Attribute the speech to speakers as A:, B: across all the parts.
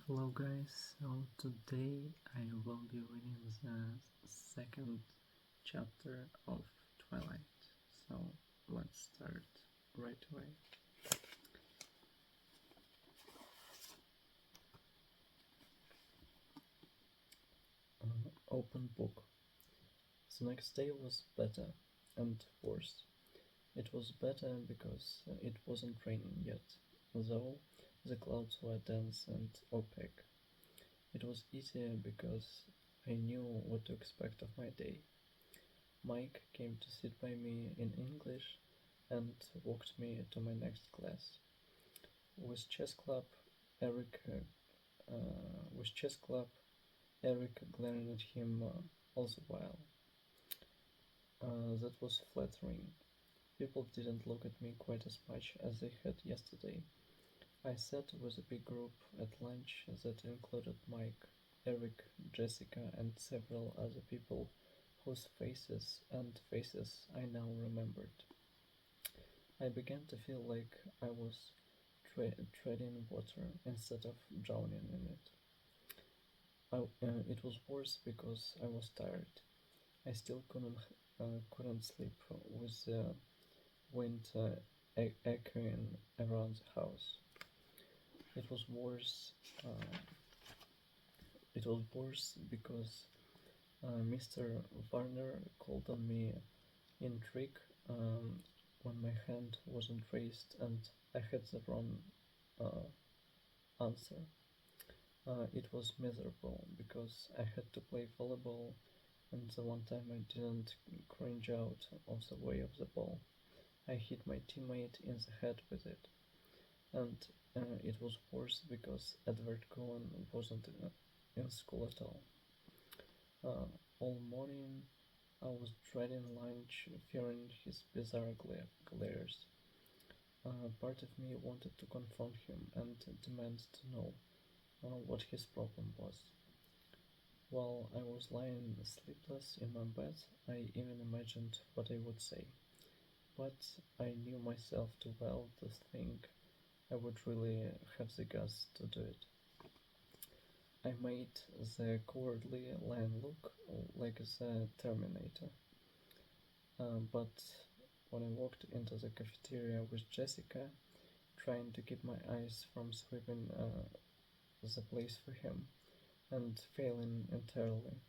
A: Hello guys, so today I will be reading the second chapter of Twilight, so let's start right away. Open book. The next day was better and worse. It was better because it wasn't raining yet, though the clouds were dense and opaque. It was easier because I knew what to expect of my day. Mike came to sit by me in English and walked me to my next class. With chess club, Eric, with chess club, Eric glared at him all the while. That was flattering. People didn't look at me quite as much as they had yesterday. I sat with a big group at lunch that included Mike, Eric, Jessica, and several other people whose faces I now remembered. I began to feel like I was treading water instead of drowning in it. It was worse because I was tired. I still couldn't sleep with the wind echoing around the house. It was worse. Uh, it was worse because Mr. Warner called on me in trick when my hand wasn't raised and I had the wrong uh, answer. It was miserable because I had to play volleyball, and the one time I didn't cringe out of the way of the ball, I hit my teammate in the head with it. And it was worse because Edward Cohen wasn't in school at all. All morning I was dreading lunch, fearing his bizarre glares. Part of me wanted to confront him and demand to know what his problem was. While I was lying sleepless in my bed, I even imagined what I would say, but I knew myself too well to think I would really have the guts to do it. I made the cowardly lion look like the Terminator, but when I walked into the cafeteria with Jessica, trying to keep my eyes from sweeping the place for him, and failing entirely,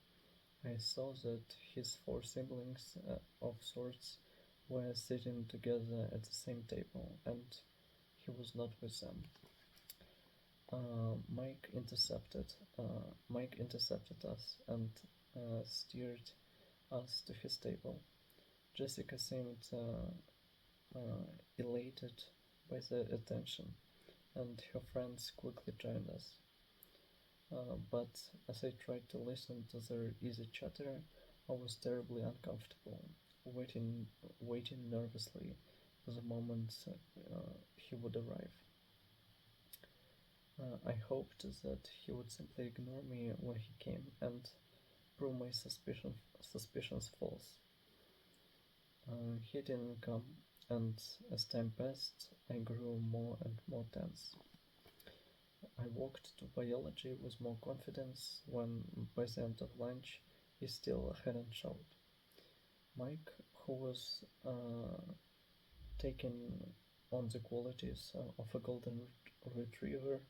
A: I saw that his four siblings of sorts were sitting together at the same table, and he was not with them. Mike intercepted us and steered us to his table. Jessica seemed elated by the attention, and her friends quickly joined us. But as I tried to listen to their easy chatter, I was terribly uncomfortable, waiting nervously for the moment he would arrive. I hoped that he would simply ignore me when he came and prove my suspicions false. He didn't come, and as time passed, I grew more and more tense. I walked to biology with more confidence when, by the end of lunch, he still hadn't showed. Mike, who was taking on the qualities of a golden retriever,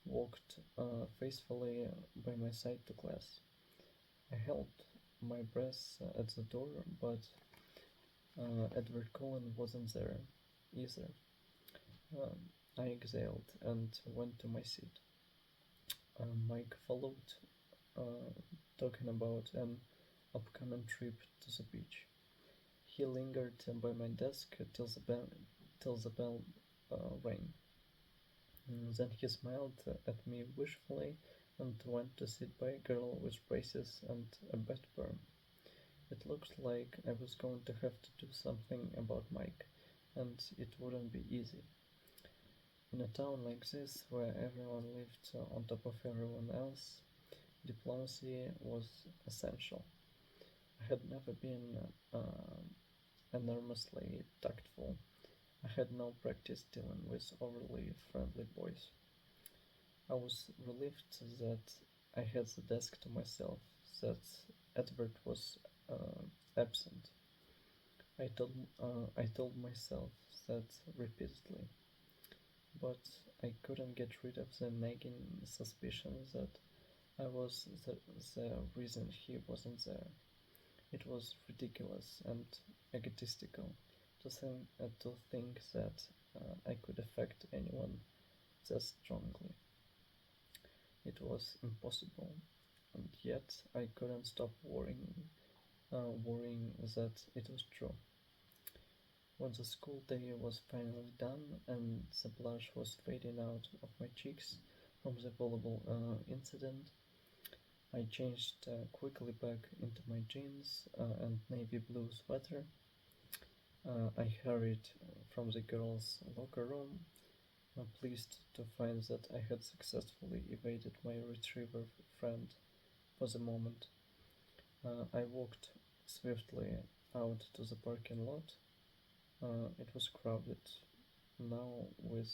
A: walked faithfully by my side to class. I held my breath at the door, but Edward Cullen wasn't there either. Um, I exhaled and went to my seat. Mike followed, talking about an upcoming trip to the beach. He lingered by my desk till the bell rang. Then he smiled at me wishfully and went to sit by a girl with braces and a bad perm. It looked like I was going to have to do something about Mike, and it wouldn't be easy. In a town like this, where everyone lived on top of everyone else, diplomacy was essential. I had never been enormously tactful. I had no practice dealing with overly friendly boys. I was relieved that I had the desk to myself, that Edward was absent. I told myself that repeatedly, but I couldn't get rid of the nagging suspicion that I was the reason he wasn't there. It was ridiculous and egotistical to think that I could affect anyone that strongly. It was impossible, and yet I couldn't stop worrying that it was true. When the school day was finally done and the blush was fading out of my cheeks from the volleyball incident, I changed quickly back into my jeans and navy blue sweater. I hurried from the girls' locker room, pleased to find that I had successfully evaded my retriever friend for the moment. I walked swiftly out to the parking lot. It was crowded now with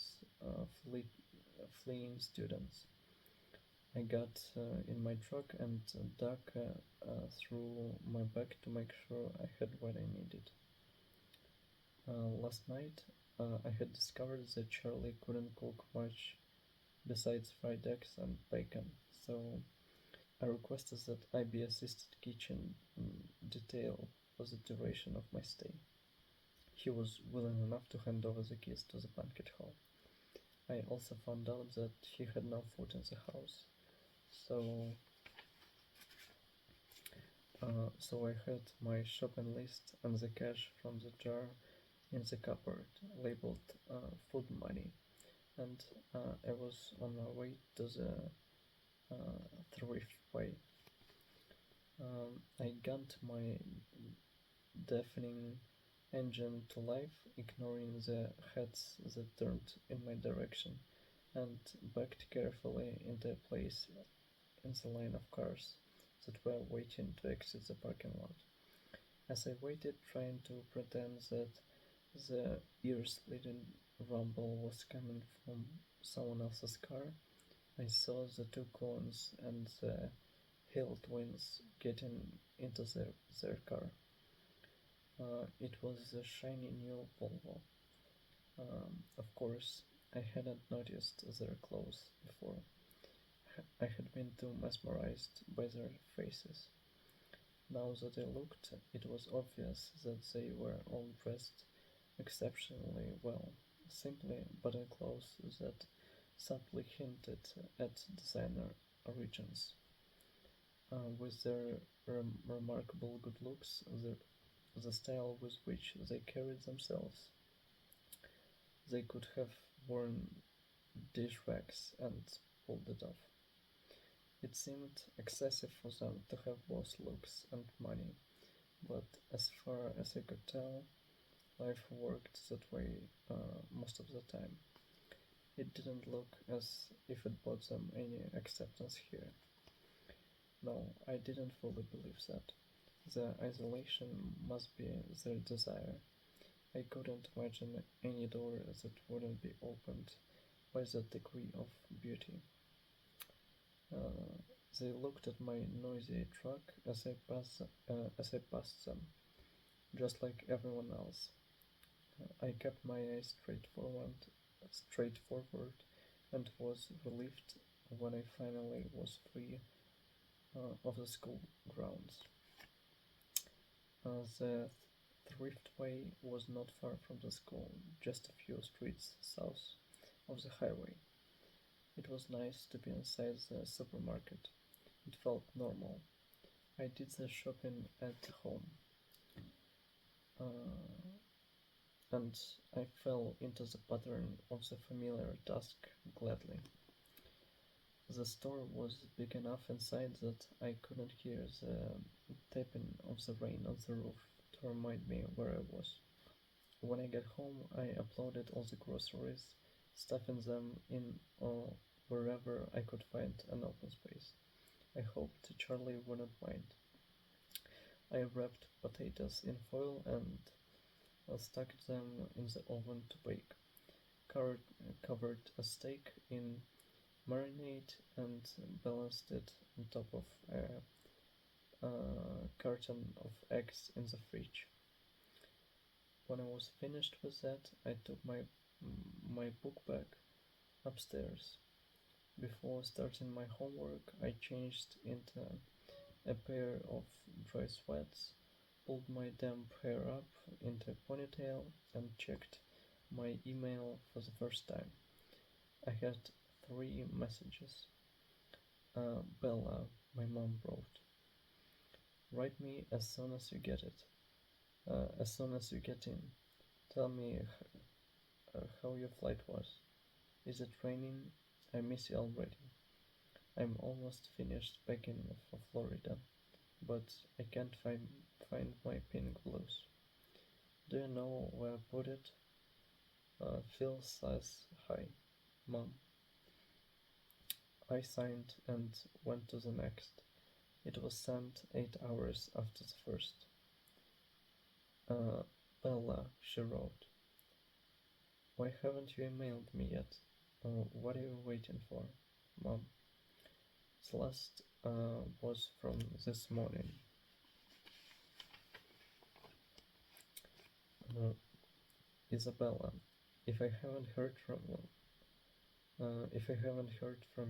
A: fleeing students. I got in my truck and dug through my bag to make sure I had what I needed. Last night, I had discovered that Charlie couldn't cook much besides fried eggs and bacon, so I requested that I be assisted kitchen detail for the duration of my stay. He was willing enough to hand over the keys to the banquet hall. I also found out that he had no food in the house, so so I had my shopping list and the cash from the jar in the cupboard labeled food money, and I was on my way to the thrift way. I gunned my deafening engine to life, ignoring the heads that turned in my direction, and backed carefully into place in the line of cars that were waiting to exit the parking lot. As I waited, trying to pretend that the ear-splitting rumble was coming from someone else's car, I saw the two cones and the hill twins getting into their car. It was a shiny new Volvo. Of course, I hadn't noticed their clothes before. I had been too mesmerized by their faces. Now that I looked, it was obvious that they were all dressed exceptionally well, simply but in clothes that subtly hinted at designer origins. With their remarkable good looks, the style with which they carried themselves, they could have worn dish rags and pulled it off. It seemed excessive for them to have both looks and money, but as far as I could tell, life worked that way most of the time. It didn't look as if it brought them any acceptance here. No, I didn't fully believe that. The isolation must be their desire. I couldn't imagine any door that wouldn't be opened by that degree of beauty. Uh, they looked at my noisy truck as I passed them, just like everyone else. I kept my eyes straight forward, and was relieved when I finally was free of the school grounds. The thriftway was not far from the school, just a few streets south of the highway. It was nice to be inside the supermarket. It felt normal. I did the shopping at home, uh, and I fell into the pattern of the familiar task gladly. The store was big enough inside that I couldn't hear the tapping of the rain on the roof to remind me where I was. When I got home, I uploaded all the groceries, stuffing them in wherever I could find an open space. I hoped Charlie wouldn't mind. I wrapped potatoes in foil and stuck them in the oven to bake. Covered a steak in marinade and balanced it on top of a carton of eggs in the fridge. When I was finished with that, I took my book bag upstairs. Before starting my homework, I changed into a pair of dry sweats, pulled my damp hair up into a ponytail, and checked my email for the first time. I had three messages. Bella, my mom wrote, write me as soon as you get it. As soon as you get in. Tell me how your flight was. Is it raining? I miss you already. I'm almost finished packing for Florida, but I can't find my pink blues. Do you know where I put it? Phil says hi, Mom. I signed and went to the next. It was sent 8 hours after the first. Bella, she wrote. Why haven't you emailed me yet? What are you waiting for, Mom? The last was from this morning. Isabella, if I haven't heard from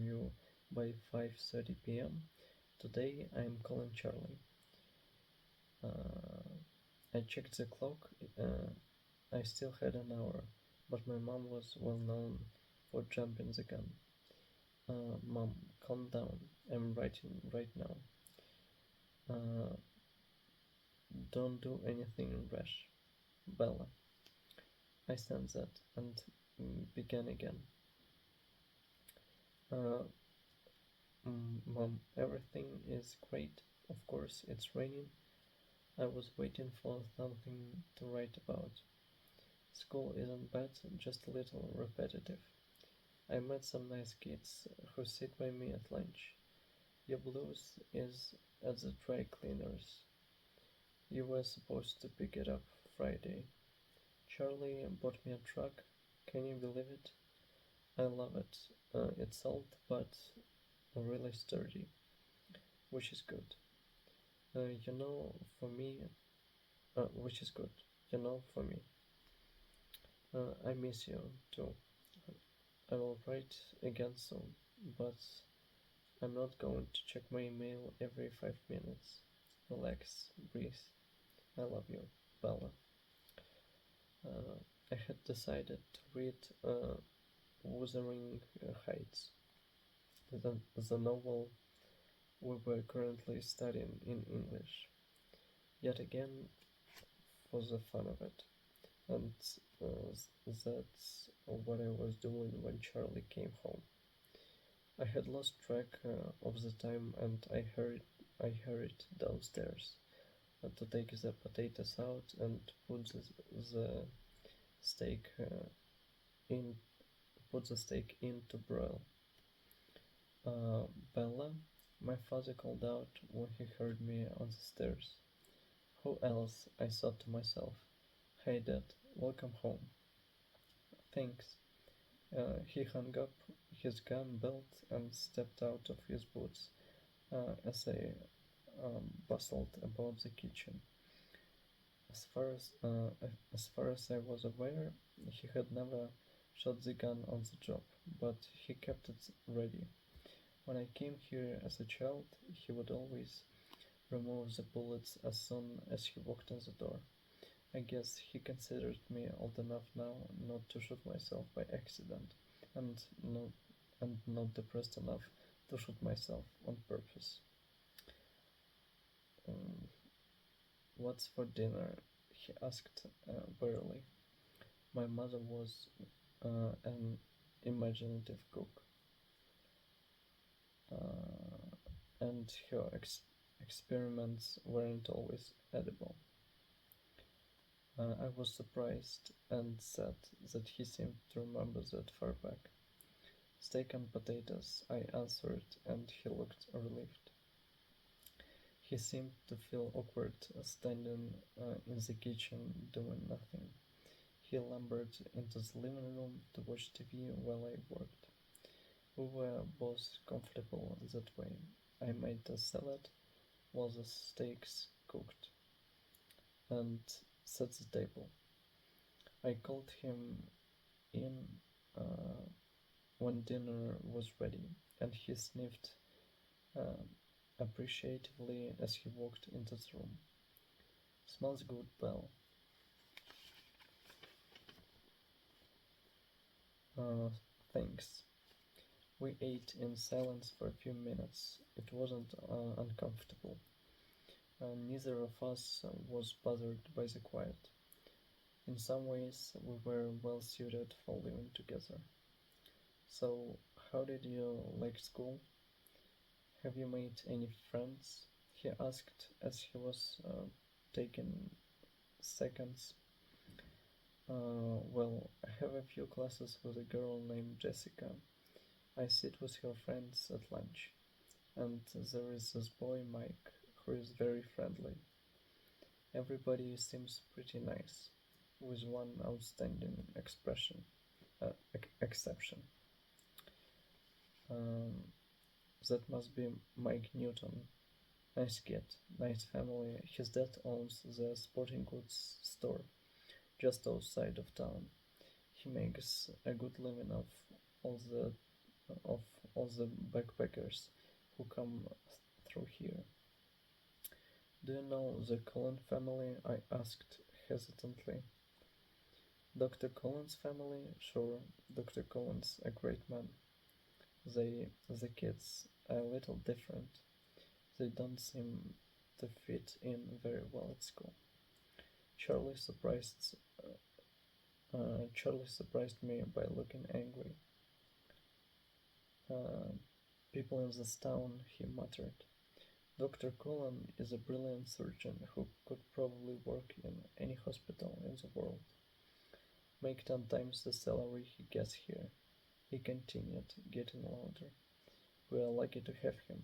A: you by 5:30 p.m. today, I'm calling Charlie. I checked the clock. I still had an hour, but my mom was well known for jumping the gun. Mom, calm down. I'm writing right now. Don't do anything rash. Bella. I sent that and began again. Mom, everything is great. Of course, it's raining. I was waiting for something to write about. School isn't bad, just a little repetitive. I met some nice kids who sit by me at lunch. Your blues is at the dry cleaners. You were supposed to pick it up Friday. Charlie bought me a truck. Can you believe it? I love it. It's old, but really sturdy, which is good. For me, which is good. For me. I miss you too. I will write again soon, but I'm not going to check my email every 5 minutes. Relax, breathe. I love you, Bella. I had decided to read Wuthering Heights, the novel we were currently studying in English, yet again for the fun of it. And that's what I was doing when Charlie came home. I had lost track of the time, and I hurried downstairs to take the potatoes out and the steak in put the steak in to broil. Bella, my father called out when he heard me on the stairs. Who else? I thought to myself. Hey Dad, welcome home. Thanks. He hung up his gun belt and stepped out of his boots as I bustled about the kitchen. As far as I was aware, he had never shot the gun on the job, but he kept it ready. When I came here as a child, he would always remove the bullets as soon as he walked in the door. I guess he considered me old enough now not to shoot myself by accident, and not depressed enough to shoot myself on purpose. Um, What's for dinner? He asked wearily. My mother was an imaginative cook, and her experiments weren't always edible. I was surprised and sad that he seemed to remember that far back. Steak and potatoes, I answered, and he looked relieved. He seemed to feel awkward standing in the kitchen doing nothing. He lumbered into the living room to watch TV while I worked. We were both comfortable that way. I made a salad while the steaks cooked and set the table. I called him in uh, when dinner was ready, and he sniffed uh, appreciatively as he walked into the room. Smells good, Belle. Uh, thanks. We ate in silence for a few minutes. It wasn't uncomfortable. Neither of us was bothered by the quiet. In some ways, we were well suited for living together. So, how did you like school? Have you made any friends? He asked as he was taking seconds. Well, I have a few classes with a girl named Jessica. I sit with her friends at lunch. And there is this boy, Mike, who is very friendly. Everybody seems pretty nice, with one outstanding exception. Um, that must be Mike Newton. Nice kid, nice family. His dad owns the sporting goods store just outside of town. He makes a good living all the of all the backpackers who come through here. Do you know the Cullen family? I asked hesitantly. Dr. Cullen's family? Sure, Dr. Cullen's a great man. The kids, are a little different. They don't seem to fit in very well at school. Charlie surprised Charlie surprised me by looking angry. Uh, People in this town, he muttered. Dr. Cullen is a brilliant surgeon who could probably work in any hospital in the world. Make 10 times the salary he gets here. He continued, getting louder. We are lucky to have him.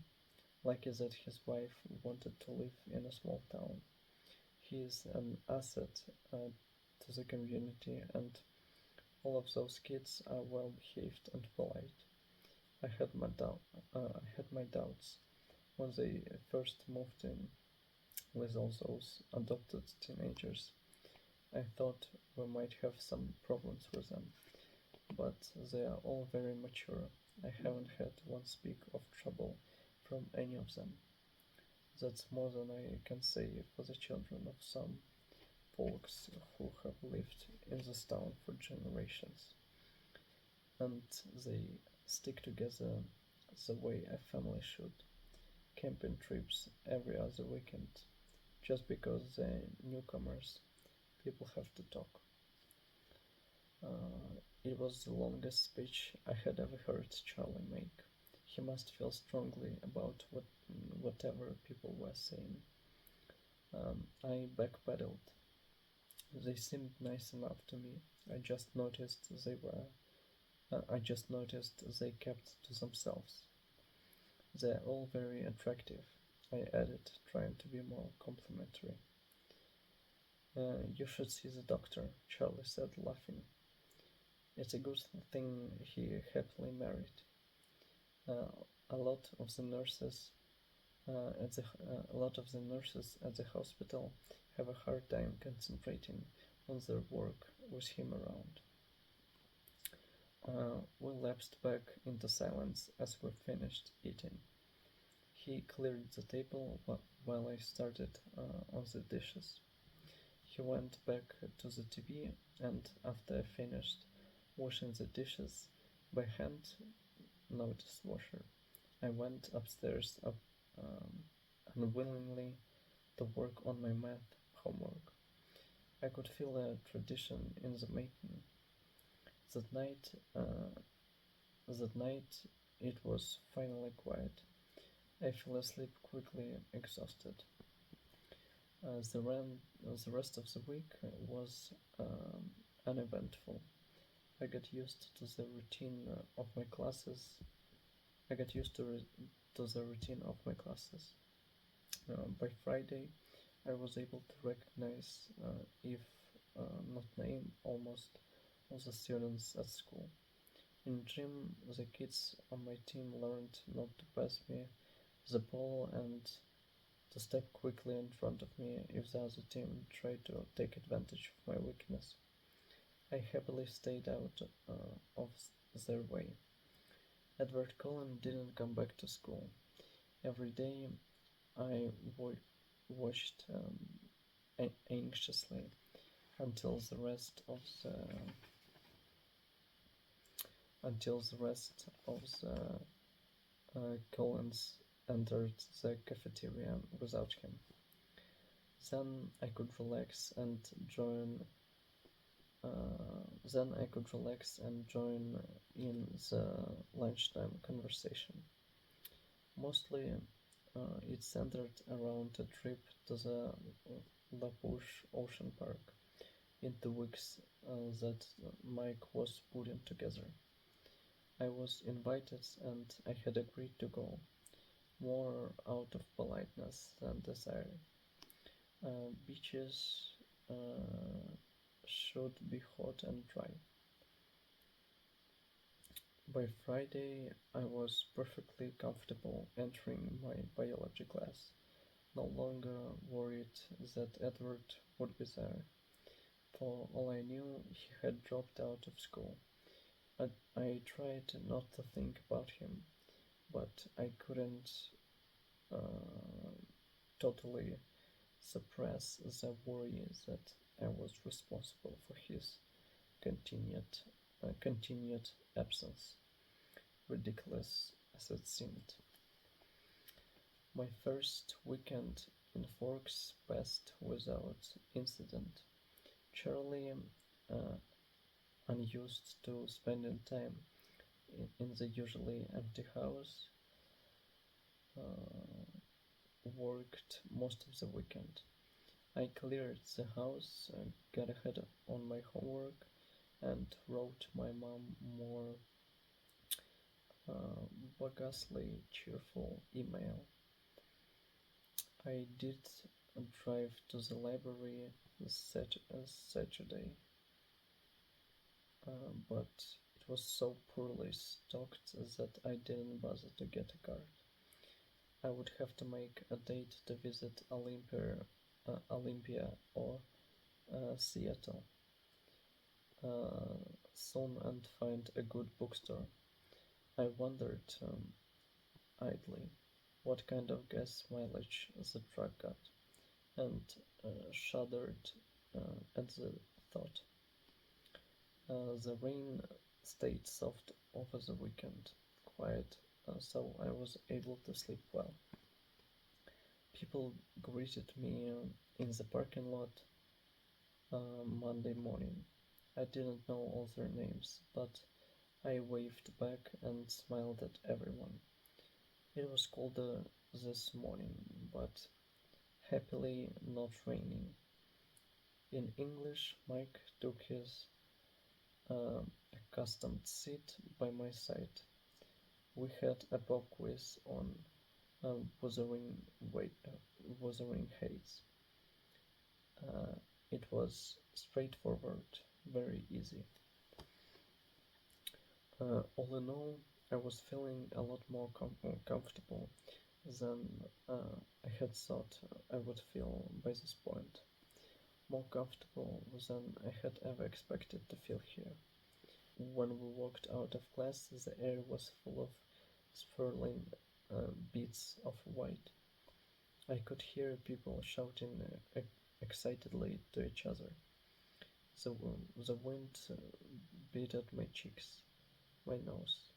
A: Lucky that his wife wanted to live in a small town. He is an asset to the community, and all of those kids are well behaved and polite. I had my doubts when they first moved in with all those adopted teenagers. I thought we might have some problems with them, but they are all very mature. I haven't had one speak of trouble from any of them. That's more than I can say for the children of some folks who have lived in this town for generations. And they stick together the way a family should. Camping trips every other weekend. Just because they're newcomers, people have to talk. It was the longest speech I had ever heard Charlie make. He must feel strongly about whatever people were saying. I backpedaled. They seemed nice enough to me. I just noticed they kept to themselves. They're all very attractive, I added, trying to be more complimentary. You should see the doctor, Charlie said, laughing. It's a good thing he happily married. Uh, a lot of the nurses a lot of the nurses at the hospital have a hard time concentrating on their work with him around. We lapsed back into silence as we finished eating. He cleared the table while I started on the dishes. He went back to the TV, and after I finished washing the dishes by hand, no dishwasher, I went upstairs unwillingly to work on my math homework. I could feel a tradition in the making. That night, uh, that night it was finally quiet. I fell asleep quickly, exhausted. The rest of the week was uneventful. I got used to the routine of my classes. I got used to the routine of my classes. By Friday, I was able to recognize, if not name, almost all the students at school. In gym, the kids on my team learned not to pass me the ball and to step quickly in front of me if the other team tried to take advantage of my weakness. I happily stayed out of their way. Edward Cullen didn't come back to school. Every day I watched anxiously until the rest of the Collins entered the cafeteria without him. Then I could relax and join. Then I could relax and join in the lunchtime conversation. Mostly, it centered around a trip to the La Pouche Ocean Park in the weeks that Mike was putting together. I was invited and I had agreed to go, more out of politeness than desire. Beaches should be hot and dry. By Friday, I was perfectly comfortable entering my biology class, no longer worried that Edward would be there. For all I knew, he had dropped out of school. I tried not to think about him, but I couldn't uh, totally suppress the worry that I was responsible for his continued, continued absence, ridiculous as it seemed. My first weekend in Forks passed without incident. Charlie, uh, unused to spending time in the usually empty house, uh, worked most of the weekend. I cleared the house, got ahead on my homework, and wrote my mom more uh, bogusly cheerful email. I did drive to the library Saturday, but it was so poorly stocked that I didn't bother to get a card. I would have to make a date to visit Olympia or Seattle soon and find a good bookstore. I wondered idly what kind of gas mileage the truck got, and shuddered at the thought. The rain stayed soft over the weekend, quiet, so I was able to sleep well. People greeted me in the parking lot Monday morning. I didn't know all their names, but I waved back and smiled at everyone. It was colder this morning, but happily not raining. In English, Mike took his accustomed seat by my side. We had a pub quiz on Wuthering, Wuthering Heights. Uh, it was straightforward, very easy. All in all, I was feeling a lot more comfortable than I had thought I would feel by this point. More comfortable than I had ever expected to feel here. When we walked out of class, the air was full of swirling beads of white. I could hear people shouting excitedly to each other. The, the wind beat at my cheeks, my nose.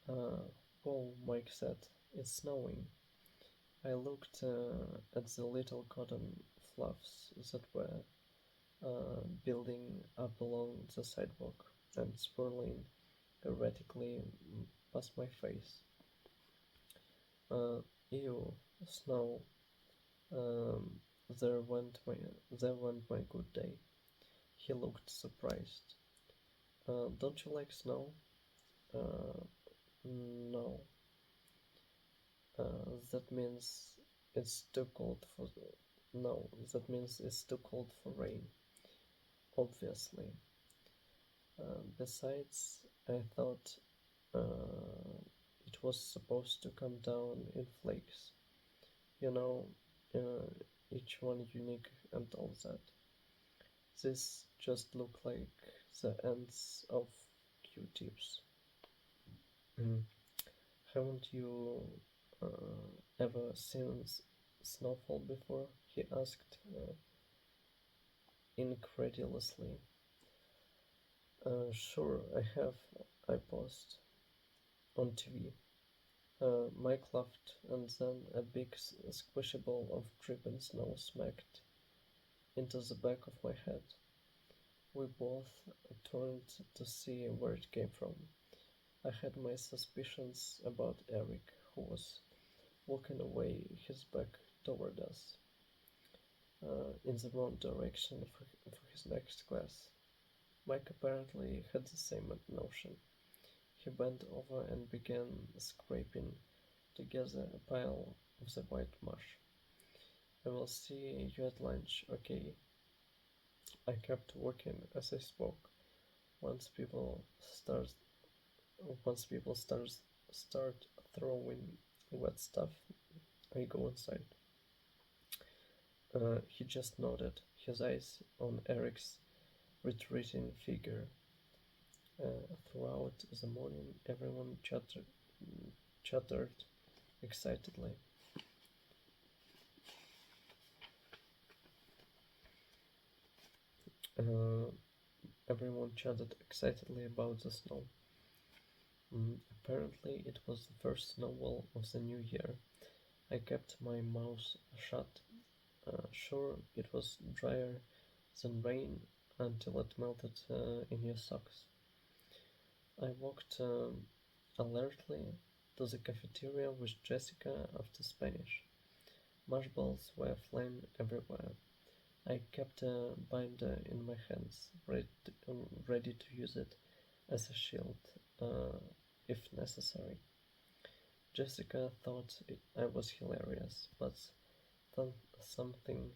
A: Uh, "Whoa," Mike said, "it's snowing." I looked at the little cotton fluffs that were building up along the sidewalk and swirling erratically past my face. Uh, Ew, snow. Um, there went my there went my good day. He looked surprised. Don't you like snow? Uh, no. That means it's too cold for. No, that means it's too cold for rain. Obviously. Besides, I thought it was supposed to come down in flakes, you know, uh, each one unique and all that. This just looked like the ends of Q-tips. Mm. Haven't you ever seen snowfall before? He asked incredulously. Sure, I have, I paused. On TV. Mike laughed, and then a big squishy ball of dripping snow smacked into the back of my head. We both turned to see where it came from. I had my suspicions about Eric, who was walking away, his back toward us, in the wrong direction for his next class. Mike apparently had the same notion. He bent over and began scraping together a pile of the white mush. I will see you at lunch, okay? I kept walking as I spoke. Once people start once people start throwing wet stuff, I go inside. He just nodded, his eyes on Eric's retreating figure. Throughout the morning, everyone chattered excitedly. Uh, Everyone chatted excitedly about the snow. Apparently, it was the first snowball of the new year. I kept my mouth shut. Sure, it was drier than rain until it melted in your socks. I walked alertly to the cafeteria with Jessica after Spanish. Marshballs were flying everywhere. I kept a binder in my hands, ready to use it as a shield uh, if necessary. Jessica thought I was hilarious, but something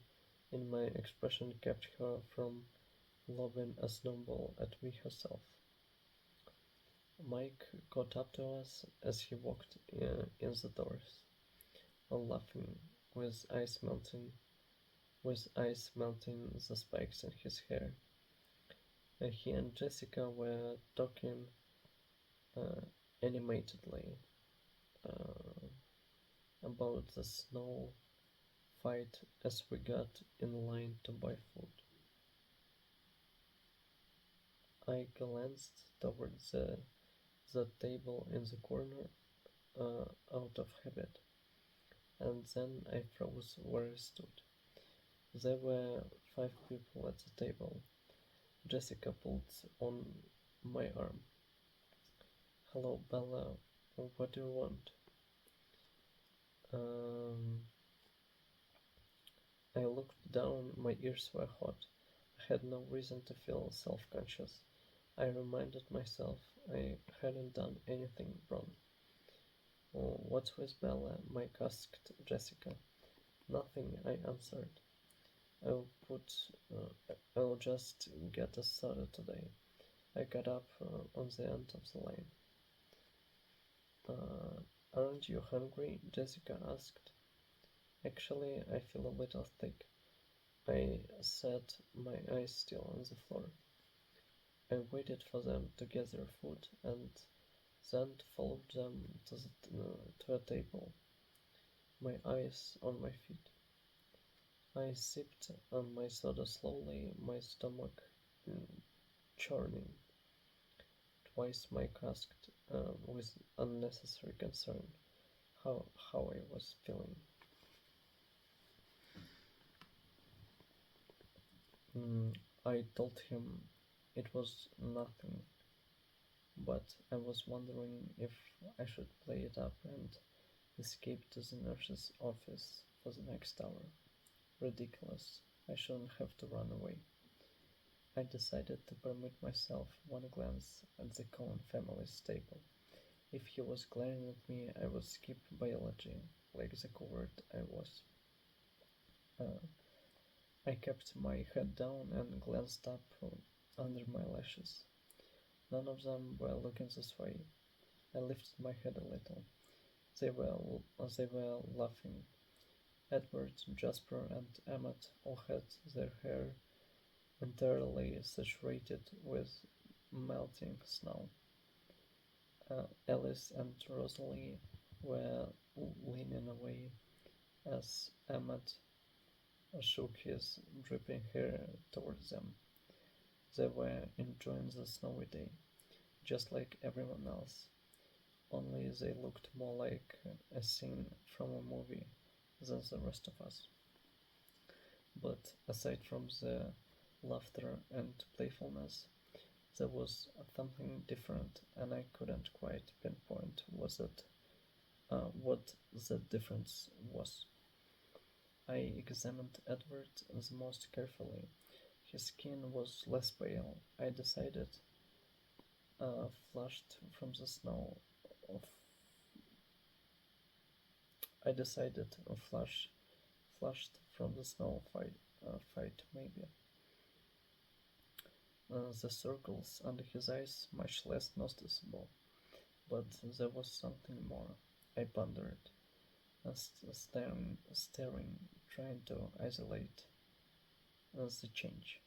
A: in my expression kept her from lobbing a snowball at me herself. Mike caught up to us as he walked in the doors, laughing, with ice melting the spikes in his hair. He and Jessica were talking uh, animatedly uh, about the snow fight as we got in line to buy food. I glanced toward the table in the corner out of habit, and then I froze where I stood. There were 5 people at the table. Jessica pulled on my arm. Hello, Bella. What do you want? Um, I looked down, my ears were hot. I had no reason to feel self conscious. I reminded myself I hadn't done anything wrong. Oh, what's with Bella? Mike asked Jessica. Nothing, I answered. I'll put. I'll just get a soda today. I got up on the end of the line. Uh, aren't you hungry? Jessica asked. Actually, I feel a little thick. I said, my eyes still on the floor. I waited for them to get their food and then followed them to a table, my eyes on my feet. I sipped on my soda slowly, my stomach mm, churning. Twice Mike asked with unnecessary concern how I was feeling. I told him it was nothing, but I was wondering if I should play it up and escape to the nurse's office for the next hour. Ridiculous. I shouldn't have to run away. I decided to permit myself one glance at the Cohen family's table. If he was glaring at me, I would skip biology, like the coward I was. Uh, I kept my head down and glanced up under my lashes. None of them were looking this way. I lifted my head a little. They were, they were laughing. Edward, Jasper, and Emmett all had their hair entirely saturated with melting snow. Alice and Rosalie were leaning away as Emmett shook his dripping hair towards them. They were enjoying the snowy day, just like everyone else, only they looked more like a scene from a movie than the rest of us. But aside from the laughter and playfulness, there was something different, and I couldn't quite pinpoint what the difference was. I examined Edward the most carefully. His skin was less pale. Uh, flushed from the snow. Of, I decided flushed from the snow fight maybe. The circles under his eyes much less noticeable, but there was something more. I pondered, staring, trying to isolate the change.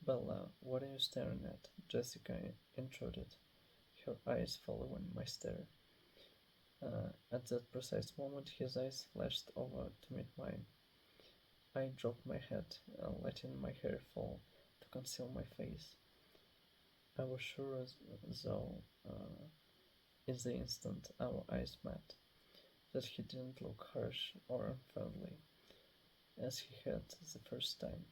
A: Bella, what are you staring at? Jessica intruded, her eyes following my stare. At that precise moment, his eyes flashed over to meet mine. I dropped my head, letting my hair fall to conceal my face. I was sure, though, in the instant our eyes met, that he didn't look harsh or unfriendly, as he had the first time.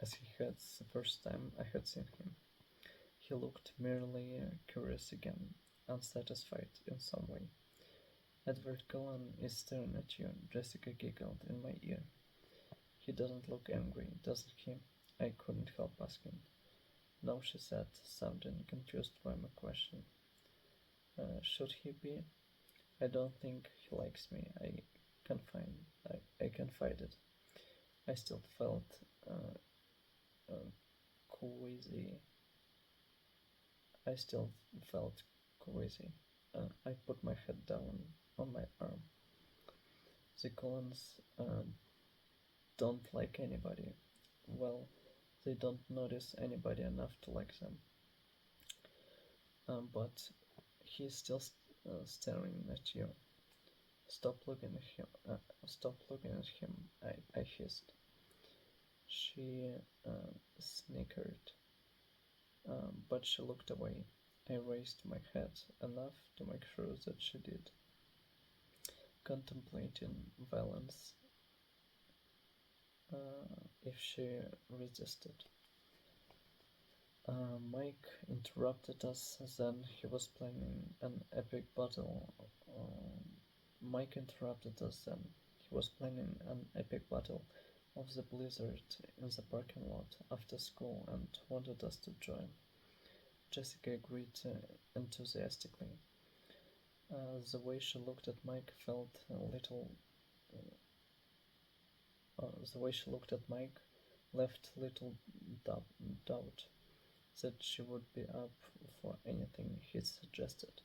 A: As he had the first time I had seen him. He looked merely curious again, unsatisfied in some way. Edward Cullen is staring at you, Jessica giggled in my ear. He doesn't look angry, doesn't he? I couldn't help asking. No, she said, sounding confused by my question. Should he be? I don't think he likes me, I confided. I still felt queasy. I still felt queasy. I put my head down on my arm. The Collins don't like anybody. Well, they don't notice anybody enough to like them. But he's still staring at you. Stop looking at him. Stop looking at him. I hissed. She snickered, but she looked away. I raised my head enough to make sure that she did, contemplating violence if she resisted. Mike interrupted us then. He was planning an epic battle. Mike interrupted us then. He was planning an epic battle of the blizzard in the parking lot after school and wanted us to join. Jessica agreed enthusiastically. The way she looked at Mike felt a little. The way she looked at Mike left little doubt that she would be up for anything he suggested.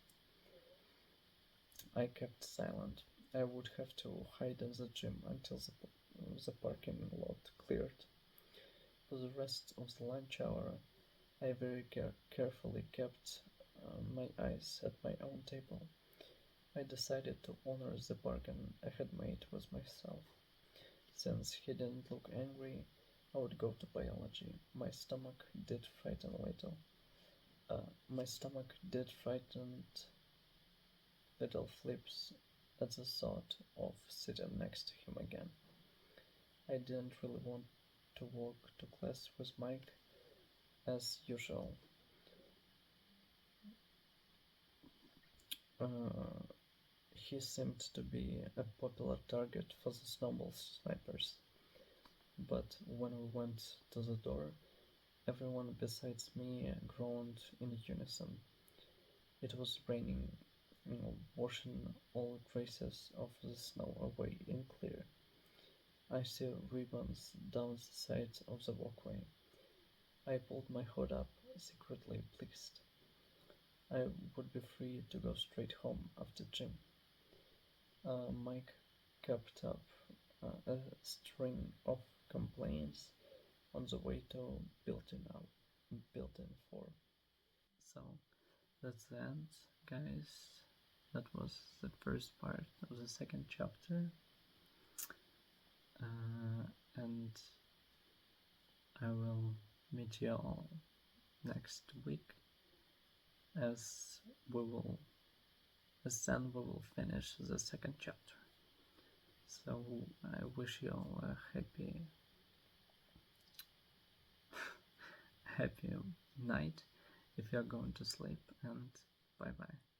A: I kept silent. I would have to hide in the gym until the parking lot cleared. For the rest of the lunch hour, I very carefully kept my eyes at my own table. I decided to honor the bargain I had made with myself. Since he didn't look angry, I would go to biology. My stomach did frighten a little. My stomach did frighten little flips at the thought of sitting next to him again. I didn't really want to walk to class with Mike as usual. He seemed to be a popular target for the snowball snipers. But when we went to the door, everyone besides me groaned in unison. It was raining, washing all traces of the snow away in clear. I see ribbons down the side of the walkway. I pulled my hood up, secretly pleased. I would be free to go straight home after gym. Mike kept up a string of complaints on the way to built-in 4. So that's the end, guys. That was the first part of the second chapter, and I will meet you all next week as then we will finish the second chapter. So I wish you all a happy night if you are going to sleep, and bye bye.